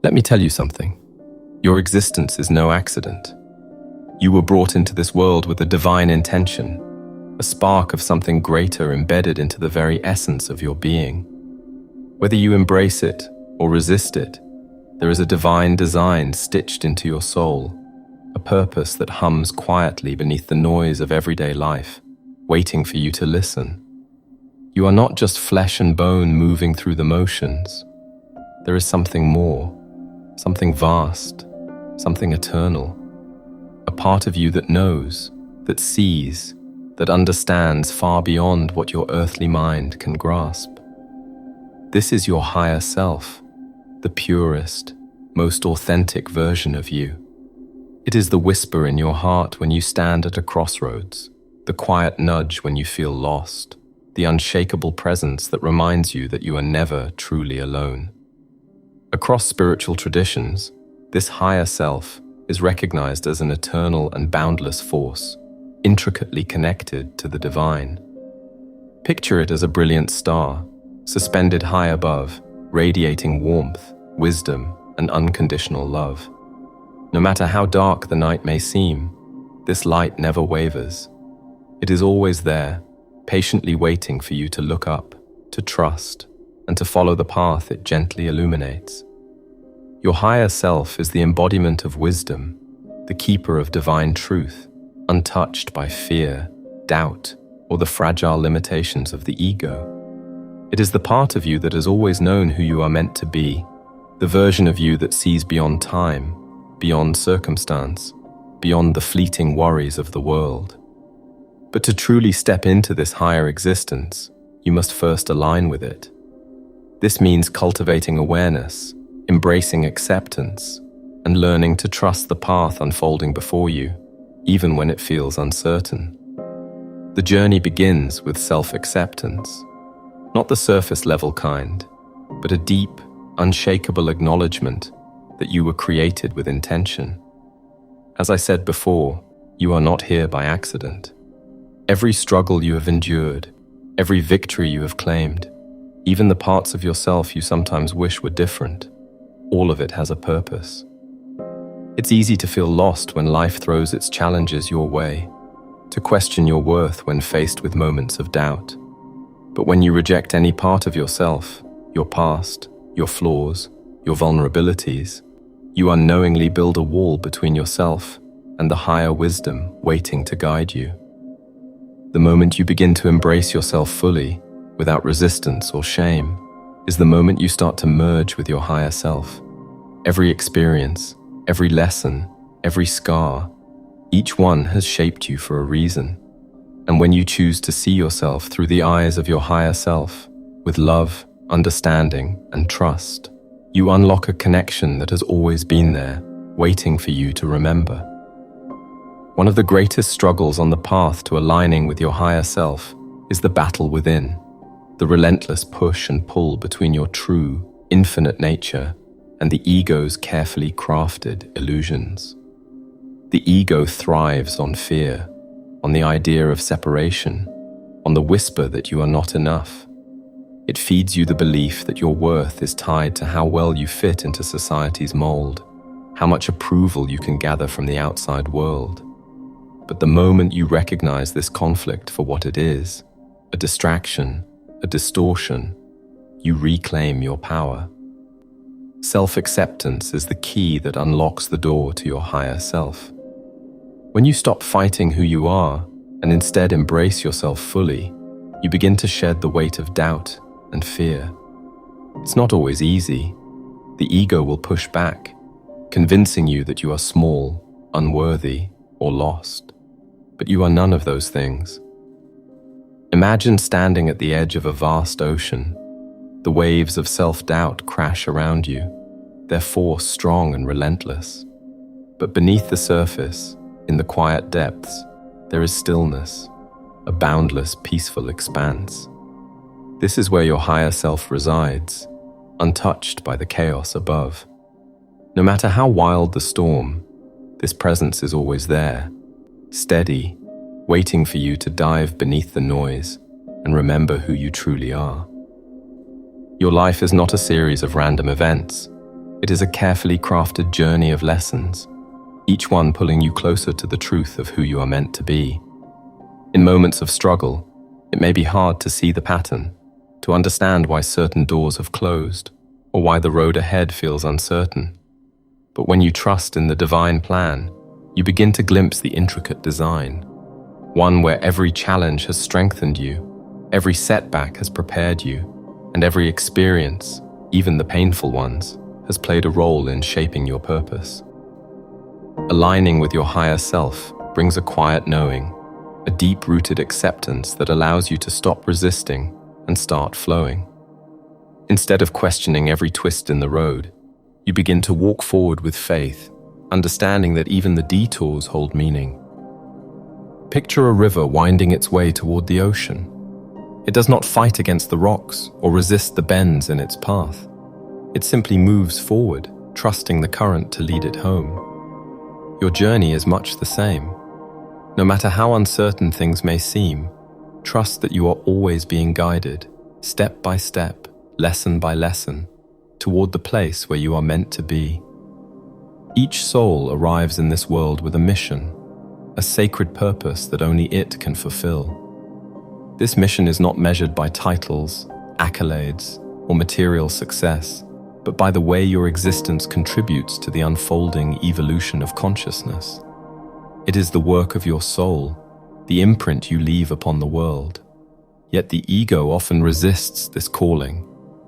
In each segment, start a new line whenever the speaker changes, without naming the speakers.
Let me tell you something. Your existence is no accident. You were brought into this world with a divine intention, a spark of something greater embedded into the very essence of your being. Whether you embrace it or resist it, there is a divine design stitched into your soul, a purpose that hums quietly beneath the noise of everyday life, waiting for you to listen. You are not just flesh and bone moving through the motions. There is something more, something vast, something eternal, a part of you that knows, that sees, that understands far beyond what your earthly mind can grasp. This is your higher self, the purest, most authentic version of you. It is the whisper in your heart when you stand at a crossroads, the quiet nudge when you feel lost, the unshakable presence that reminds you that you are never truly alone. Across spiritual traditions, this higher self is recognized as an eternal and boundless force, intricately connected to the divine. Picture it as a brilliant star, suspended high above, radiating warmth, wisdom, and unconditional love. No matter how dark the night may seem, this light never wavers. It is always there, patiently waiting for you to look up, to trust, and to follow the path it gently illuminates. Your higher self is the embodiment of wisdom, the keeper of divine truth, untouched by fear, doubt, or the fragile limitations of the ego. It is the part of you that has always known who you are meant to be, the version of you that sees beyond time, beyond circumstance, beyond the fleeting worries of the world. But to truly step into this higher existence, you must first align with it. This means cultivating awareness, embracing acceptance, and learning to trust the path unfolding before you, even when it feels uncertain. The journey begins with self-acceptance, not the surface-level kind, but a deep, unshakable acknowledgement that you were created with intention. As I said before, you are not here by accident. Every struggle you have endured, every victory you have claimed, even the parts of yourself you sometimes wish were different, all of it has a purpose. It's easy to feel lost when life throws its challenges your way, to question your worth when faced with moments of doubt. But when you reject any part of yourself, your past, your flaws, your vulnerabilities, you unknowingly build a wall between yourself and the higher wisdom waiting to guide you. The moment you begin to embrace yourself fully, without resistance or shame, is the moment you start to merge with your higher self. Every experience, every lesson, every scar, each one has shaped you for a reason. And when you choose to see yourself through the eyes of your higher self, with love, understanding, and trust, you unlock a connection that has always been there, waiting for you to remember. One of the greatest struggles on the path to aligning with your higher self is the battle within, the relentless push and pull between your true, infinite nature and the ego's carefully crafted illusions. The ego thrives on fear, on the idea of separation, on the whisper that you are not enough. It feeds you the belief that your worth is tied to how well you fit into society's mold, how much approval you can gather from the outside world. But the moment you recognize this conflict for what it is, a distraction, a distortion, you reclaim your power. Self-acceptance is the key that unlocks the door to your higher self. When you stop fighting who you are and instead embrace yourself fully, you begin to shed the weight of doubt and fear. It's not always easy. The ego will push back, convincing you that you are small, unworthy, or lost. But you are none of those things. Imagine standing at the edge of a vast ocean. The waves of self-doubt crash around you, their force strong and relentless. But beneath the surface, in the quiet depths, there is stillness, a boundless, peaceful expanse. This is where your higher self resides, untouched by the chaos above. No matter how wild the storm, this presence is always there, steady, waiting for you to dive beneath the noise and remember who you truly are. Your life is not a series of random events. It is a carefully crafted journey of lessons, each one pulling you closer to the truth of who you are meant to be. In moments of struggle, it may be hard to see the pattern, to understand why certain doors have closed, or why the road ahead feels uncertain. But when you trust in the divine plan, you begin to glimpse the intricate design, one where every challenge has strengthened you, every setback has prepared you, and every experience, even the painful ones, has played a role in shaping your purpose. Aligning with your higher self brings a quiet knowing, a deep-rooted acceptance that allows you to stop resisting and start flowing. Instead of questioning every twist in the road, you begin to walk forward with faith, understanding that even the detours hold meaning. Picture a river winding its way toward the ocean. It does not fight against the rocks or resist the bends in its path. It simply moves forward, trusting the current to lead it home. Your journey is much the same. No matter how uncertain things may seem, trust that you are always being guided, step by step, lesson by lesson, toward the place where you are meant to be. Each soul arrives in this world with a mission, a sacred purpose that only it can fulfill. This mission is not measured by titles, accolades, or material success, but by the way your existence contributes to the unfolding evolution of consciousness. It is the work of your soul, the imprint you leave upon the world. Yet the ego often resists this calling,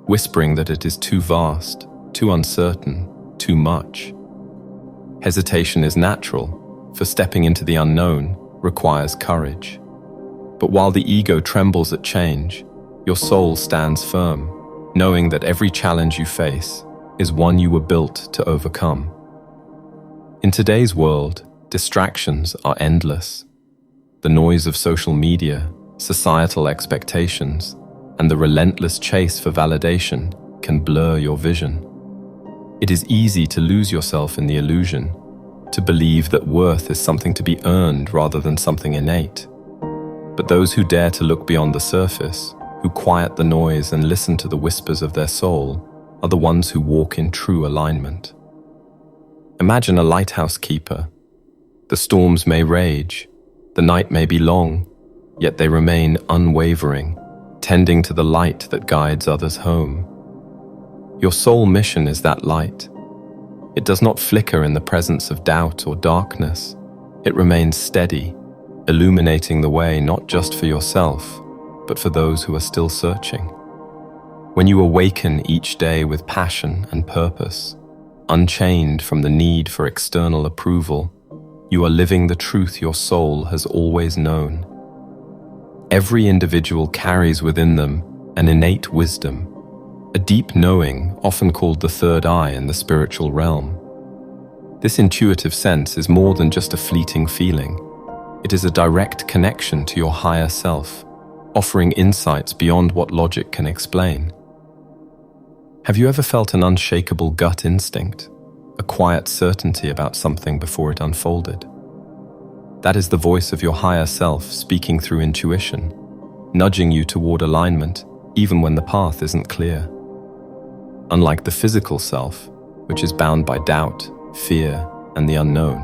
whispering that it is too vast, too uncertain, too much. Hesitation is natural, for stepping into the unknown requires courage. But while the ego trembles at change, your soul stands firm, knowing that every challenge you face is one you were built to overcome. In today's world, distractions are endless. The noise of social media, societal expectations, and the relentless chase for validation can blur your vision. It is easy to lose yourself in the illusion, to believe that worth is something to be earned rather than something innate. But those who dare to look beyond the surface, who quiet the noise and listen to the whispers of their soul, are the ones who walk in true alignment. Imagine a lighthouse keeper. The storms may rage, the night may be long, yet they remain unwavering, tending to the light that guides others home. Your soul mission is that light. It does not flicker in the presence of doubt or darkness. It remains steady, illuminating the way not just for yourself, but for those who are still searching. When you awaken each day with passion and purpose, unchained from the need for external approval, you are living the truth your soul has always known. Every individual carries within them an innate wisdom, a deep knowing often called the third eye in the spiritual realm. This intuitive sense is more than just a fleeting feeling. It is a direct connection to your higher self, offering insights beyond what logic can explain. Have you ever felt an unshakable gut instinct, a quiet certainty about something before it unfolded? That is the voice of your higher self speaking through intuition, nudging you toward alignment even when the path isn't clear. Unlike the physical self, which is bound by doubt, fear, and the unknown,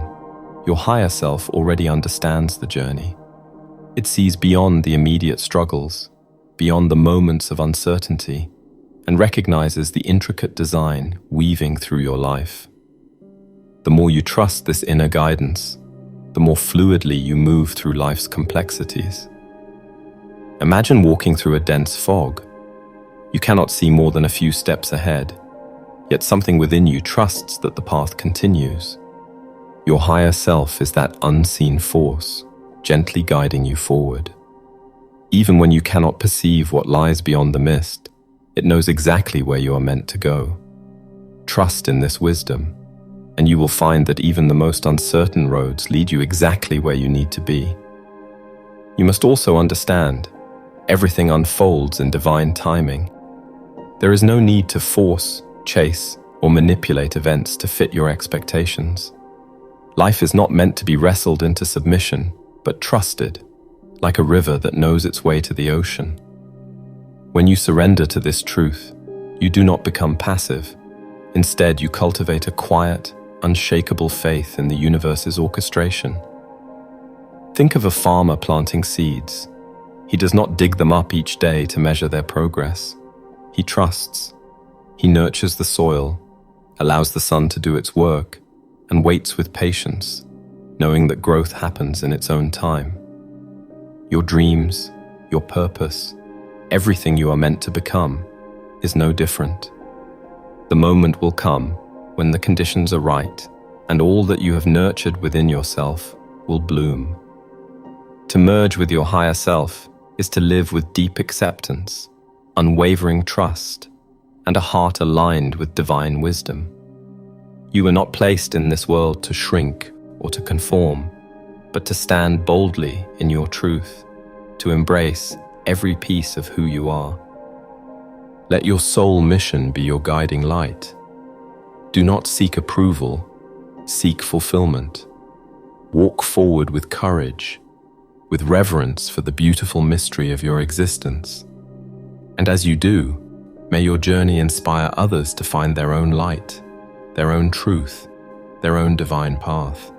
your higher self already understands the journey. It sees beyond the immediate struggles, beyond the moments of uncertainty, and recognizes the intricate design weaving through your life. The more you trust this inner guidance, the more fluidly you move through life's complexities. Imagine walking through a dense fog. You cannot see more than a few steps ahead, yet something within you trusts that the path continues. Your higher self is that unseen force, gently guiding you forward. Even when you cannot perceive what lies beyond the mist, it knows exactly where you are meant to go. Trust in this wisdom, and you will find that even the most uncertain roads lead you exactly where you need to be. You must also understand, everything unfolds in divine timing. There is no need to force, chase, or manipulate events to fit your expectations. Life is not meant to be wrestled into submission, but trusted, like a river that knows its way to the ocean. When you surrender to this truth, you do not become passive. Instead, you cultivate a quiet, unshakable faith in the universe's orchestration. Think of a farmer planting seeds. He does not dig them up each day to measure their progress. He trusts. He nurtures the soil, allows the sun to do its work, and waits with patience, knowing that growth happens in its own time. Your dreams, your purpose, everything you are meant to become is no different. The moment will come when the conditions are right, and all that you have nurtured within yourself will bloom. To merge with your higher self is to live with deep acceptance, unwavering trust, and a heart aligned with divine wisdom. You were not placed in this world to shrink or to conform, but to stand boldly in your truth, to embrace every piece of who you are. Let your soul mission be your guiding light. Do not seek approval, seek fulfillment. Walk forward with courage, with reverence for the beautiful mystery of your existence. And as you do, may your journey inspire others to find their own light, their own truth, their own divine path.